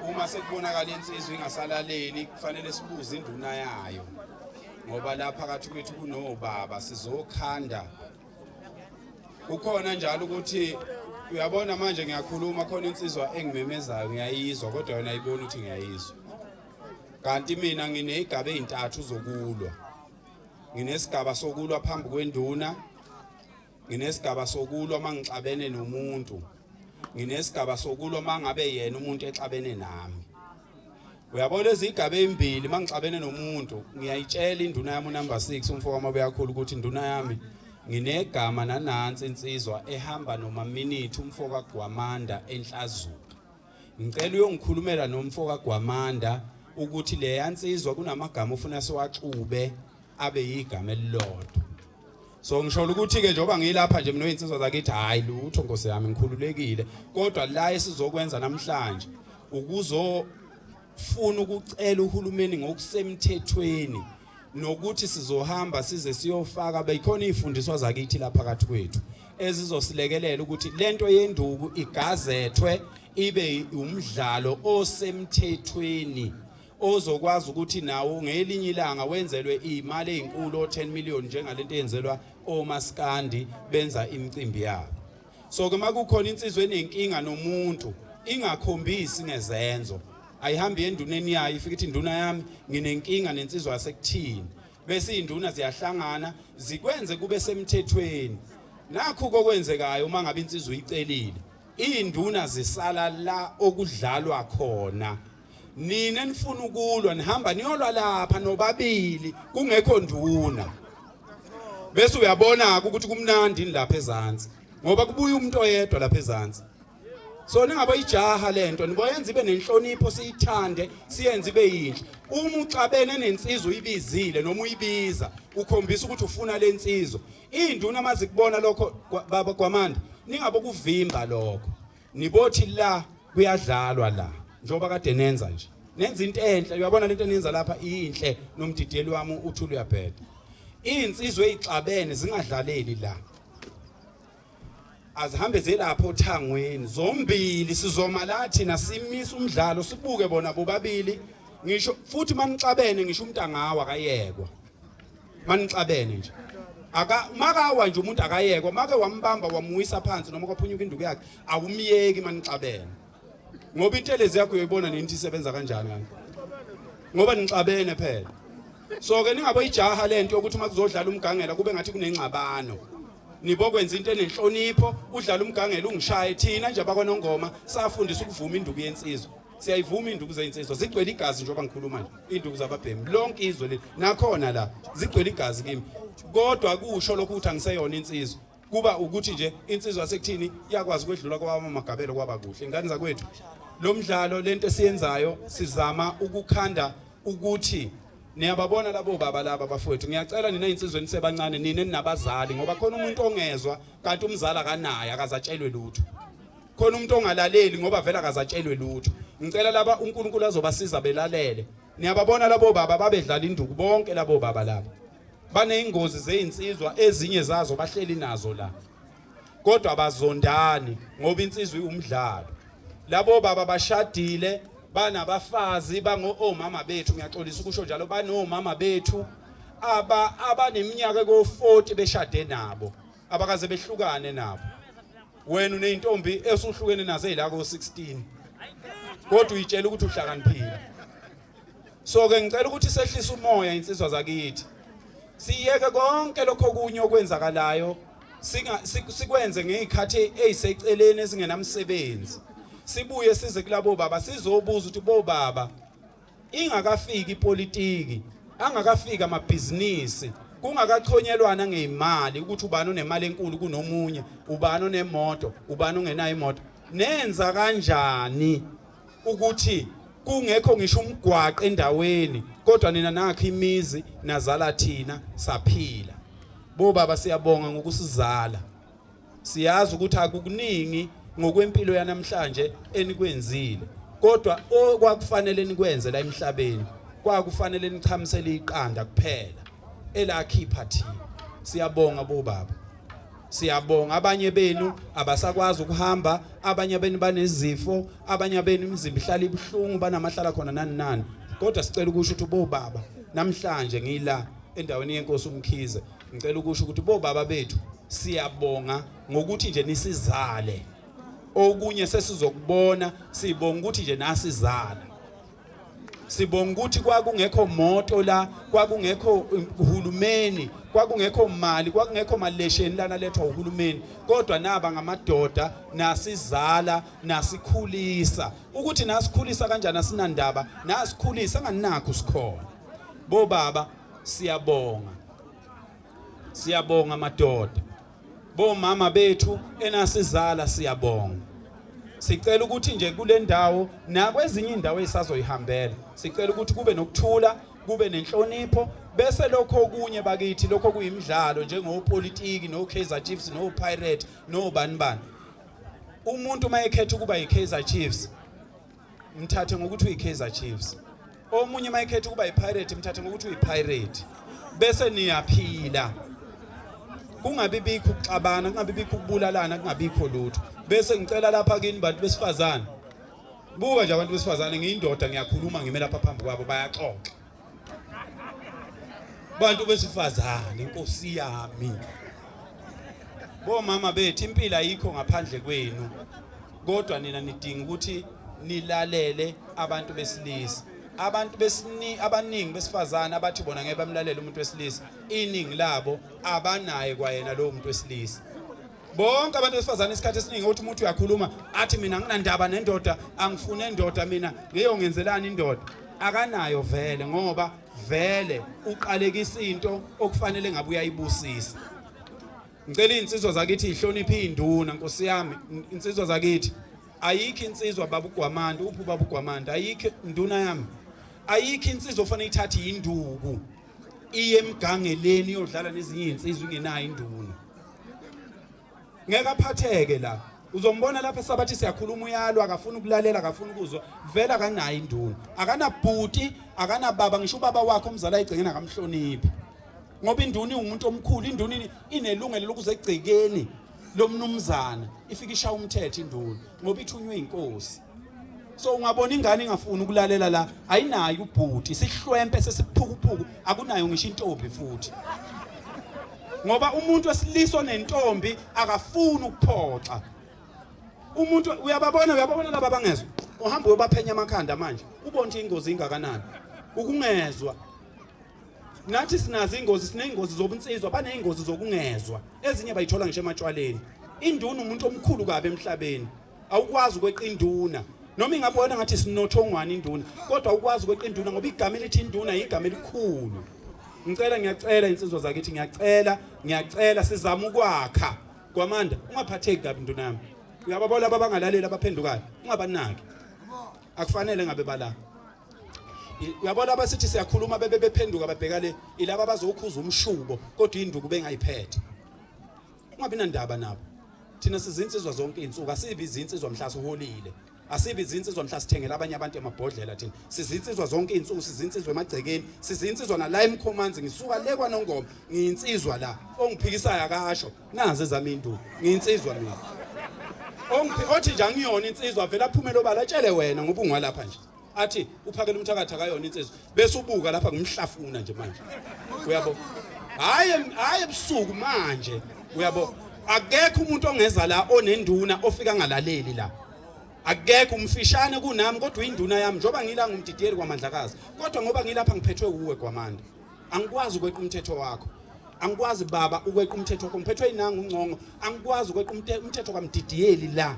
uma sekubonakala insizwe ingasalaleli kufanele sibuze induna yayo ngoba lapha phakathi kwethu kunobaba sizokhanda kukhona njalo ukuthi uyabona manje ngiyakhuluma khona insizwa engimemezayo ngiyayizwa kodwa yona ayibona ukuthi ngiyayizwa kanti mina nginezigaba ezintathu zokulwa nginesigaba sokulwa phambi kwenduna nginesigaba sokulwa mangixabene nomuntu nginesigaba sokulwa mangabe yena umuntu exabene nami uyabona izigaba ezimbili mangixabene nomuntu ngiyayitshela induna yami number 6 umfoko wami uyakhulu ukuthi induna yami nginegama nanansi insizwa ehamba noma minute umfoko kaGwamanda enhlazuka ngicela uyongikhulumela nomfoko kaGwamanda ukuthi le yansizwa kunamagama ufuna siwaxube abe yigama elilodwa so ngisho ukuthi ke njengoba ngilapha nje mina insizwa zakithi hayi lutho Nkosi yami ngikhululekile kodwa la esizokwenza namhlanje ukuzofuna ukucela uhulumeni ngokusemthethweni nokuthi sizohamba size siyofaka beyikhona izifundiswa zakithi lapha phakathi kwethu ezizosilekelela ukuthi lento yenduku igazethwe ibe umdlalo osemthethweni ozokwazi ukuthi nawo ngelinye ilanga wenzelwe imali ezinkulu o10 million njengalento eyenzelwa omaskandi benza imicimbi yabo so ke makukhona insizwe enenkinga nomuntu ingakhombisi ngezenzo ayihambi enduneni yayo ifika ithi induna yami nginenkinga nensizwa yasekuthini bese induna ziyahlangana zikwenze kube semthethweni nakho kokwenzekayo uma ngabe insizwe icelile induna zisala la okudlalwa khona nina nifuna ukulwa nihamba niyolwa lapha nobabili kungekho nduna bese uyabona ukuthi kumnandi lapha ezantsi ngoba kubuya umuntu oyedwa lapha ezantsi so ningabe ijaha lento niboyenza ibe nenhlonipho siyithande siyenze ibe yinhle uma uxabene nensizwe uyibizile noma uyibiza ukhombisa ukuthi ufuna lensizwe induna mazikubona lokho baba Gwamanda ningabe kuvimba lokho nibothi la kuyadlalwa la njoba kade nenza nje nenza into enhle uyabona lento enenza lapha inhle nomdidiyeli wami uthula uyabheda insizwe ezixabene zingadlaleli la azihambe zelapha othangweni zombili sizomala thina simisa umdlalo sibuke bona bobabili ngisho futhi manixabene ngisho umuntu angawa akayekwa manixabene nje makawa nje umuntu akayekwa make wambamba wamuyisa phansi noma kwaphunyuka induku yakhe awumiyeki manixabene ngoba into lezi yakho uyibona nenithi isebenza kanjani ngani ngoba nixabene phela so ke ningabe ijaha lento ukuthi uma kuzodlala umgangela kube ngathi kunengxabano nibokwenza into enenhlonipho udlala umgangela ungishaye thina nje abakwanongoma safundisa ukuvuma induku yensizwe siyayivuma induku zensizwe zigcwele igazi njengoba ngikhuluma nje induku zababhemi lonke izwe le nakhona la zigcwele igazi kimi kodwa kusho lokho ukuthi angiseyona insizwe kuba ukuthi nje insizwe yasekuthini iyakwazi ukwedlula kwaba magabelo kwaba kuhle ingane zakwethu lo mdlalo lento esiyenzayo sizama ukukhanda ukuthi niyababona labo baba laba bafowethu ngiyacela nina insizweni sebancane nina ninabazali ngoba khona umuntu ongezwa kanti umzali akanaye akazatshelwe lutho khona umuntu ongalaleli ngoba vela akazatshelwe lutho ngicela laba uNkulunkulu azobasiza belalele niyababona labo baba babedlala induku bonke labo baba laba baneingozi zezinsizwa ezinye zazo bahleli nazo la kodwa abazondani ngoba insizwe umdlalo labo baba bashadile banabafazi omama bethu ngiyaxolisa ukusho njalo banomama bethu abaneminyaka ko40 beshade nabo abakaze behlukane nabo wena uneintombi esuhlukene nazo ezila ko16 kodwa uyitshela ukuthi uhlakaniphile so ke ngicela ukuthi sehlisa umoya insizwa zakithi siyeke konke lokho kunye okwenzakalayo sikwenze ngezikhathi eziseceleni ezingenamsebenzi sibuye size kulabo baba sizobuza ukuthi bo baba ingakafiki ipolitiki angakafika amabhizinisi kungakachonyelwana ngeimali ukuthi ubani onemali enkulu kunomunye ubani onemoto ubani ongenayo imoto nenza kanjani ukuthi kungekho ngisho umgwaqo endaweni kodwa nina nakho imizi nazala thina saphila bo baba siyabonga ngokusizala siyazi ukuthi akukuningi ngokwempilo yanamhlanje enikwenzile kodwa okwakufanele nikwenze la emhlabeni kwakufanele nichamisele iqanda kuphela elakhipha thina siyabonga bo baba Siyabonga abanye benu abasakwazi ukuhamba, abanye benu banezifo, abanye benu imizimba ihlala ibhlungu banamahlala khona nani. Kodwa sicela ukusho ukuthi bo baba namhlanje ngila endaweni yenkosi uMkhize. Ngicela ukusho ukuthi bo baba bethu siyabonga ngokuthi nje nisizale. Okunye sesizokubona sibonga ukuthi nje nasizala. Sibonga ukuthi kwakungekho moto la, kwakungekho uhulumeni, kwakungekho mali, kwakungekho malesheni lana lethwa uhulumeni, kodwa naba ngamadoda nasizala nasikhulisa. Ukuthi nasikhulisa kanjani asinandaba, nasikhulisa nganakho sikhona. Bo baba siyabonga. Siyabonga madoda. Bo mama bethu enasizala siyabonga. Sicela ukuthi nje kule ndawo nakwezinye indawo esazoyihambela, sicela ukuthi kube nokuthula, kube nenhlonipho, bese lokho okunye bakithi lokho kuyimidlalo njengopolitiki no Kaizer Chiefs no Pirate no bani. Umuntu mayekhetha ukuba yiKaizer Chiefs mthathe ngokuthi uyiKaizer Chiefs. Omunye mayekhetha ukuba yiPirate mthathe ngokuthi uyiPirate. Bese niyaphila. Kungabibikho ukuxabana, kungabibikho ukubulalana, kungabikho lutho. Bese ngicela lapha kini bantu besifazane. Buka nje abantu besifazane ngiyindoda ngiyakhuluma ngime lapha phambi kwabo bayaxoxa. Bantu besifazane inkosi yami. Bo mama bethu impilo ayikho ngaphandle kwenu. Kodwa nina nidinga ukuthi nilalele abantu besilisa. Abantu abaningi besifazane abathi bona ngeke bamlalele umuntu wesilisa, iningi labo abanaye kwayena lo muntu wesilisa. Bonke abantu besifazane isikhathi esiningi uthi umuntu uyakhuluma athi mina nginandaba nendoda, angifune indoda mina ngiyongenzelana indoda. Akanayo vele ngoba vele uqalekisa into okufanele ngabe uyayibusisa. Ngicela insizwa zakithi ihloniphe induna Nkosi yami, insizwa zakithi. Ayikho insizwa baba uGwamanda, uphu baba uGwamanda, ayikho induna yami. Ayikho insizwa ofanele ithathe induku iye emgangeleni yodlala nezinye insizwa ingenayo induna. Ngeke aphatheke la. Uzombona lapha sabathi siyakhuluma uyalwa akafuna ukulalela akafuna ukuzwa, vela akanayo induna. Akanabhuti, akanababa, ngisho ubaba wakhe omzala ayigcina akamhloniphi. Ngoba induna umuntu omkhulu, induna inelungelo lokuze egcekeni lomnumzana, ifika ishawa umthetho induna ngoba ithunywe inkosi. So ungabona ingane ingafuni ukulalela la, ayinayo ubhuti, sihlwempe sesiphukuphuku, akunayo ngisho intombi futhi. Ngoba umuntu wesilisa nentombi akafuni ukuphoxa. Umuntu uyababona laba bangezwa. Uhamba uyobaphenya amakhanda manje. Ubona ingozi ingakanani. Ukungezwa. Nathi sinazi ingozi, sineyingozi zobunsizwa, baneyingozi zokungezwa. Ezinye bayithola ngisho ematshwaleni. Induna umuntu omkhulu kabe emhlabeni. Awukwazi ukweqa induna. Noma ingabona ngathi sinothongwana induna, kodwa ukwazi ukweqa induna ngoba igama elithi induna igama elikhulu. Ngiyacela insizwa zakithi, ngiyacela sizama ukwakha. Gwamanda, ungaphatheki kabi induna yami. Uyababona abangalalela abaphendukayo, ungabanaki. Akufanele ngabe bala. Uyabona abasithi siyakhuluma bephenduka babheka le, ilaba bazokhuza umshubo kodwa induku bengayiphethe. Ungabi nandaba nabo. Thina sizinsizwa zonke insuku, asibi izinsizwa mhla siholile. Asibi izinsizwa mhla sithengela abanye abantu emabhodlela thina. Sizinsizwa zonke insuku, sizinsizwa emagcekeni, sizinsizwa nala eMkhomanzi, ngisuka le kwaNongoma, ngiyinsizwa la. Ongiphikisayo akasho, nazi ezami induku, ngiyinsizwa mina. Othi nje angiyona insizwa vela aphumela obala tshele wena ngoba ungwalapha nje. Athi uphakela umthakatha akayona insizwa bese ubuka lapha ngimhlafuna nje manje. Uyabo? Hayi ebusuku manje. Uyabo? Akekho umuntu ongeza la onenduna ofika ngalaleli la. Akekho umfishane kunami kodwa induna yami njoba ngila ngumdidiyeli kwaMandlakazi. Kodwa ngoba ngilapha ngiphethwe uwe kwaManda. Angikwazi ukweqa umthetho wakho. Angikwazi baba ukweqa umthetho wakho. Ngiphethwe inanga ungcongo. Angikwazi ukweqa umthetho kwaMdidiyeli la.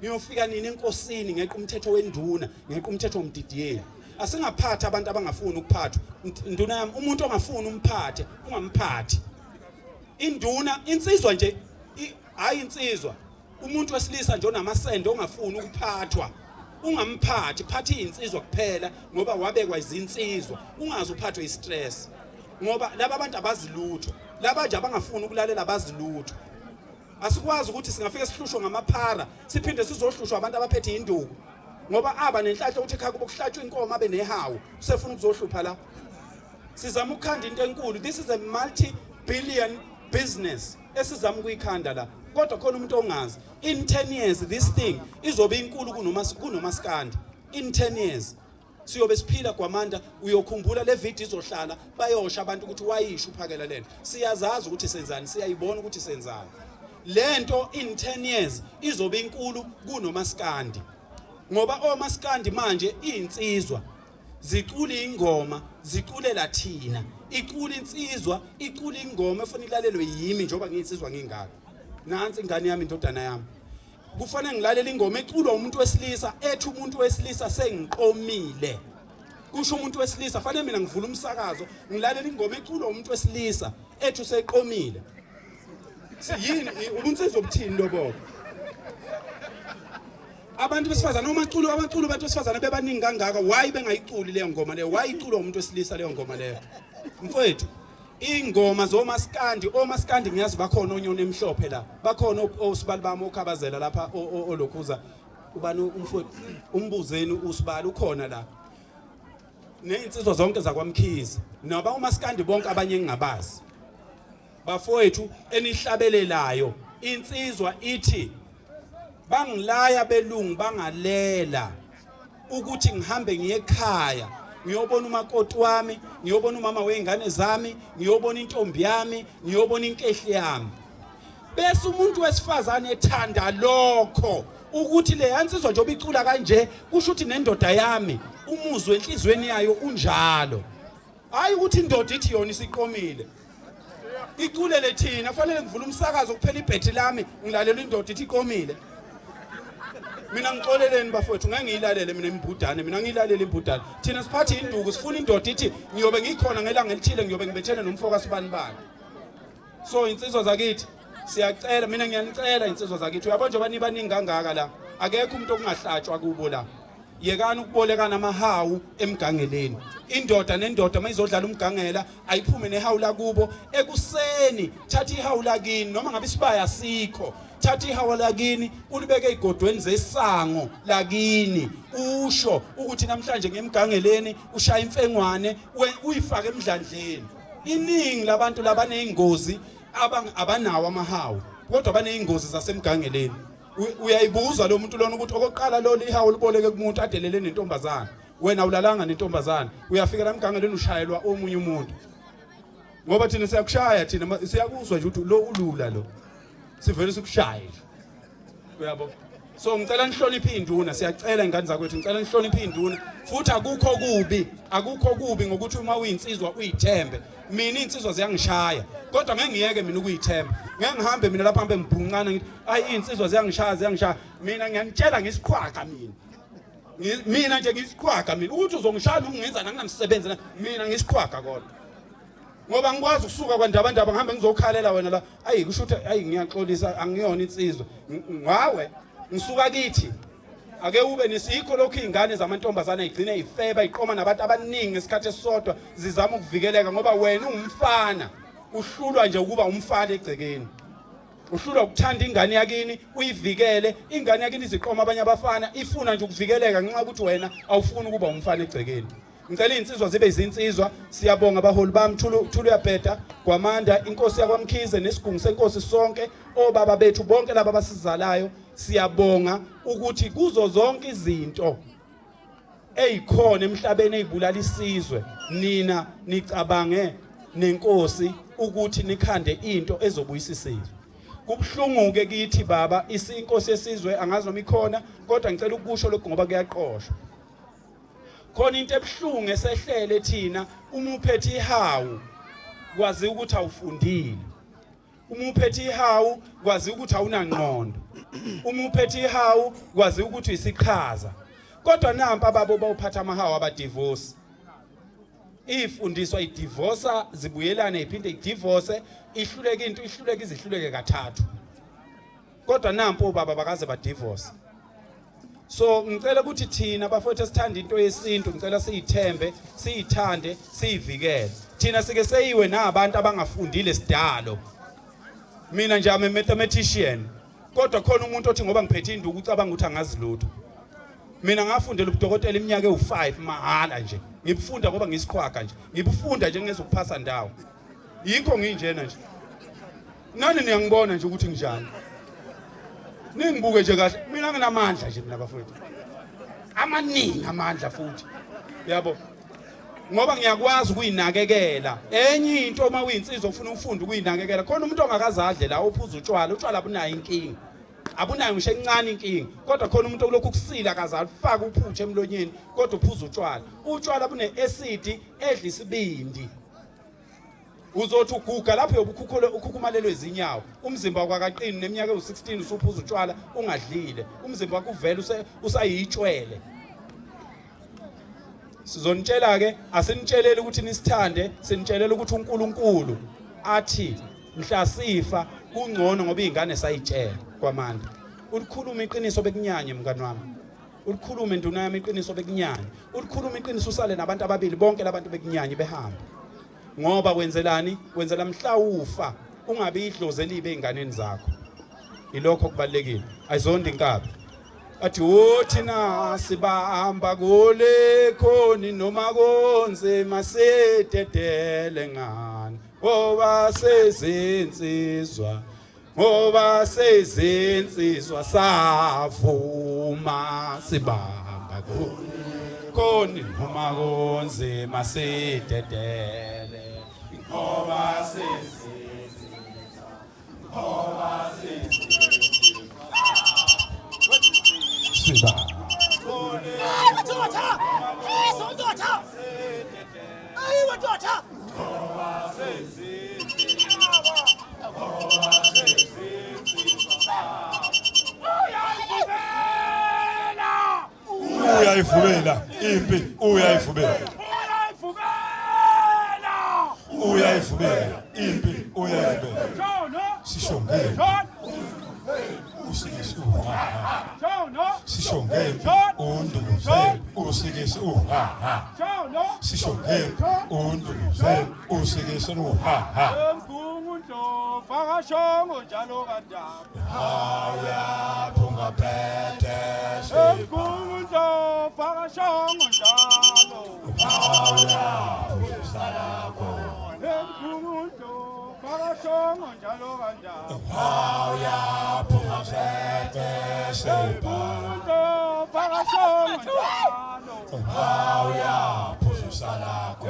Ngiyofika nini enkosini ngeqa umthetho wenduna, ngeqa umthetho womdidiyeli. Asingaphatha abantu abangafuni ukuphathwa. Induna yami umuntu ongafuni umphathe, ungamphathi. Induna insizwa nje hayi insizwa. Umuntu wesilisa nje onamasende ongafuni ukuphathwa. Ungamphathi, phathi insizwa kuphela ngoba wabekwa izinsizwa. Ungazi uphathwe istress. Ngoba laba abantu abazilutho. Laba nje abangafuni ukulalela abazilutho. Asikwazi ukuthi singafika sihlushwe ngamaphara, siphinde sizohlushwa abantu abaphethe induku. Ngoba aba nenhlahla uthi ekhaya kubokuhlatshwa inkomo abe nehawu, usefuna ukuzohlupha la. Sizama ukukhanda into enkulu. This is a multi-billion business. esizama ukuyikhanda la kodwa khona umuntu ongazi in 10 years this thing izobe inkulu kunomaskandi in 10 years siyobe siphila kwaManda uyokhumbula le video izohlala bayosha abantu ukuthi wayisho uphakela lento siyazazi ukuthi senzani siyayibona ukuthi senzani lento in 10 years izobe inkulu kunomaskandi ngoba omaskandi manje insizwa zicula ingoma ziculela thina icula insizwa icula ingoma efuna ilalelwe yimi njoba ngiyinsizwa ngingaka nansi ingane yami indodana yami kufanele ngilalela ingoma eculwa umuntu wesilisa ethi umuntu wesilisa sengiqomile kusho umuntu wesilisa fanele mina ngivula umsakazo ngilalela ingoma eculwa umuntu wesilisa ethi useqomile siyini ubunsizwa obuthini lobo abantu besifazana abaculi abantu besifazana bebaningi kangaka why bengayiculi leyo ngoma leyo why iculwa umuntu wesilisa leyo ngoma leyo mfowethu ingoma omaskandi ngiyazi bakhona onyoni emhlophe la bakhona osibali bami okhabazela lapha olokhuza ubani umfowethu umbuzeni usibali ukhona la nezinsizwa zonke zakwamkhizi naba umaskandi bonke abanye engingabazi bafowethu enihlabelelayo insizwa ithi bangilaya belungu bangalela ukuthi ngihambe ngiye ekhaya ngiyobona umakoti wami ngiyobona umama weingane zami ngiyobona intombi yami ngiyobona inkehli yami bese umuntu wesifazane ethanda lokho ukuthi le yansizwa nje obicula kanje kusho ukuthi nendoda yami umuzwe enhlizweni yayo unjalo hayi ukuthi indoda ithi yona isiqomile iculele thina fanele ngivula umsakazo kuphela ibhethi lami ngilalela indoda ithi iqomile mina ngixoleleni bafowethu ngeke ngiyilalele mina imbudane mina ngiyilalele imbudane thina siphathi induku sifuna indoda ithi ngiyobe ngikhona ngelanga elithile ngiyobe ngibethene nomfoka sibani so insizwa zakithi siyacela mina ngiyanicela insizwa zakithi uyabona nje banibaningi kangaka la akekho umuntu okungahlatshwa kubo la yekani ukubolekana amahawu emgangeleni indoda nendoda mayizodlala umgangela ayiphume nehawu la kubo ekuseni thatha ihawu lakini noma ngabe isibaya sikho thatha ihawu lakini ulibeke igodweni zesango lakini usho ukuthi namhlanje ngemgangeleni ushaya imfengwane uyifake emdlandleni iningi labantu labaneyingozi abanawo amahawu kodwa baneyingozi zasemgangeleni uyayibuza lo muntu lona ukuthi okoqala lo lihawu liboleke kumuntu adelele nentombazana wena ulalanga nentombazana uyafika la emgangeleni ushayelwa omunye umuntu ngoba thina siyakushaya thina siyakuzwa nje ukuthi lo ulula lo sivele sikushaya uyabo so ngicela nihloniphe induna siyacela ingane zakwethu ngicela nihloniphe induna futhi akukho kubi ngokuthi uma uyinsizwa uyithembe mina insizwa ziyangishaya kodwa ngeke ngiyeke mina ukuyithemba ngeke ngihambe mina lapha ngibe ngibhunqana ngithi ayi insizwa ziyangishaya mina ngiyanitshela ngisikhwaqa mina nje ngisikhwaqa mina ukuthi uzongishaya ungenza nanginamsebenzi mina ngisikhwaqa kodwa ngoba ngikwazi ukusuka kwandaba ngihambe ngizokhalela wena la ayi kusho ukuthi ayi ngiyaxolisa angiyona insizwa ngawe ngisuka kithi ake ube nesikho lokho izingane zamantombazana igcine ifeba iqoma nabantu abaningi ngesikhathi esisodwa zizama ukuvikeleka ngoba wena ungumfana uhlulwa nje ukuba umfana egcekeni uhlulwa ukuthanda ingane yakini uyivikele ingane yakini iziqoma abanye abafana ifuna nje ukuvikeleka ngenxa ukuthi wena awufuni ukuba umfana egcekeni ngicela insizwa zibe izinsizwa siyabonga abaholi bami Thulu uyabheda kwaManda inkosi yakwamkhize nesigungu senkosi sonke obaba bethu bonke laba abasizalayo siyabonga ukuthi kuzo zonke izinto ezikhona emhlabeni ezibulala isizwe nina nicabange nenkosi ukuthi nikhande into ezobuyisa isizwe kubhlunguke kithi baba inkosi yesizwe angazi noma ikhona kodwa ngicela ukusho lokho ngoba kuyaqoshwa khona into ebhlungu esehlele thina uma uphethe ihawu kwazi ukuthi awufundile uma uphethe ihawu kwazi ukuthi awunangqondo uma uphethe ihawu kwazi ukuthi uyisiqhaza kodwa nampa ababo bawuphatha amahawu abadivorce ifundiswa idivorce zibuyelana iphinde idivorce ihluleke into izihluleke kathathu kodwa nampa obaba bakaze badivorce so ngicela ukuthi thina bafowethu sithanda into yesintu ngicela siyithembe siyithande siyivikele thina sike seyiwe nabantu abangafundile sidalo mina nje am a mathematician kodwa khona umuntu othi ngoba ngiphethe induku ucabanga ukuthi angazi lutho mina ngafundela ubudokotela iminyaka ewu5 mahala nje ngibufunda ngoba ngisikhwaga nje ngibufunda nje ngezokuphasa ndawo yikho nginjena nje nani niyangibona nje ukuthi nginjani ningibuke nje kahle mina nginamandla nje mina bafowethu amaningi amandla futhi yabo ngoba ngiyakwazi ukuyinakekela enye into uma uyinsizwa ufuna ufunda ukuyinakekela khona umuntu ongakazadle la ophuza utshwala abunayo inkingi abunayo ngisho encane inkingi kodwa khona umuntu olokhu ukusila akazalifaka uphuthe emlonyeni kodwa uphuza utshwala bune acid edla isibindi uzothi uguga lapho ukukhumalelwe izinyawo umzimba wakaqini neminyaka ewu16 usuphuza utshwala ungadlile umzimba wakho uvela usayitshwele sizonitshela ke asinitshelele ukuthi nisithande sinitshelele ukuthi uNkulunkulu athi mhla sifa kungcono ngoba izingane sayitshela kwamanje ulikhuluma iqiniso bekunyanye mngani wami ulikhulume nduna yami iqiniso bekunyanye ulikhuluma iqiniso usale nabantu ababili bonke labantu bekunyanye behamba ngoba wenzela mhla ufa ungabe idlozi elibe einganeni zakho ilokho kubalekile ayizonda inkabi athi uthina sibahamba kule khoni noma konze masededele ngani ngoba sezinsizwa savuma sibahamba kule khoni noma konze masededele ngoba uyayivubela impi uyayivubela impi uyayivubela sishongele sishongele unduluze usikise sishongele unduluze usikise Fakashongo njalo kandaba haya punga pete emkhunto fakashongo njalo haya usalako emkhunto fakashongo njalo kandaba haya punga pete emkhunto fakashongo njalo haya usalako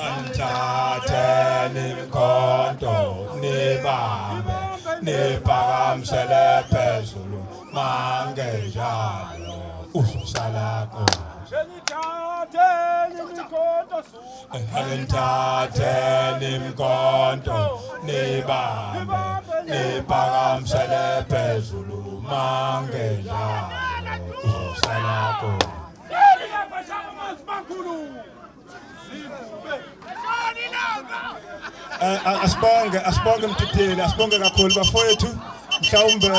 Antateni mkonto nibambe niphakamsele phezulu mangenjalo ususalako Antateni mkonto nibambe niphakamsele phezulu mangenjalo ususalako asibonge mthitheli asibonge kakhulu bafowethu mhlawumbe